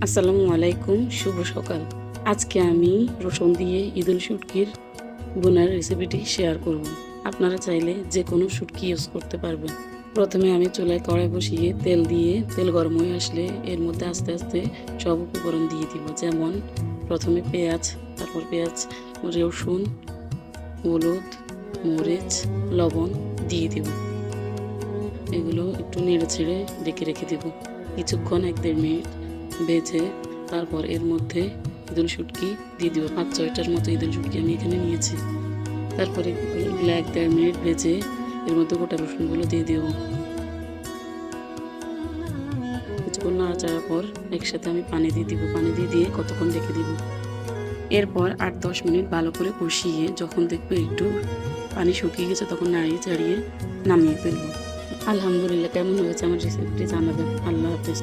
আসসালামু আলাইকুম, শুভ সকাল। আজকে আমি রসুন দিয়ে ঈদুল শুটকির বোনার রেসিপিটি শেয়ার করব। আপনারা চাইলে যে কোনো শুটকি ইউজ করতে পারবেন। প্রথমে আমি চুলায় কড়াই বসিয়ে তেল দিয়ে তেল গরম হয়ে আসলে এর মধ্যে আস্তে আস্তে সব উপকরণ দিয়ে দিব। যেমন প্রথমে পেঁয়াজ, তারপর রসুন, হলুদ, মরিচ, লবণ দিয়ে দিব। এগুলো একটু নেড়ে ছেড়ে ডেকে রেখে দেব কিছুক্ষণ, 1-1.5 মিনিট ভেজে তারপর এর মধ্যে ঈদুল শুটকি দিয়ে দিব। 5-6টার মতো ঈদুল শুটকি আমি এখানে নিয়েছি। তারপরে এগুলো 1-1.5 মিনিট ভেজে এর মধ্যে গোটা রসুনগুলো দিয়ে দেব। কিছুক্ষণ নাড়াচাড়ার পর একসাথে আমি পানি দিয়ে দিব। পানি দিয়ে কতক্ষণ রেখে দিব। এরপর 8-10 মিনিট ভালো করে কষিয়ে যখন দেখবো একটু পানি শুকিয়ে গেছে তখন নাড়িয়ে চাড়িয়ে নামিয়ে ফেলবো। আলহামদুলিল্লাহ, কেমন হয়েছে আমার রেসিপিটি জানাবেন। আল্লাহ হাফেজ।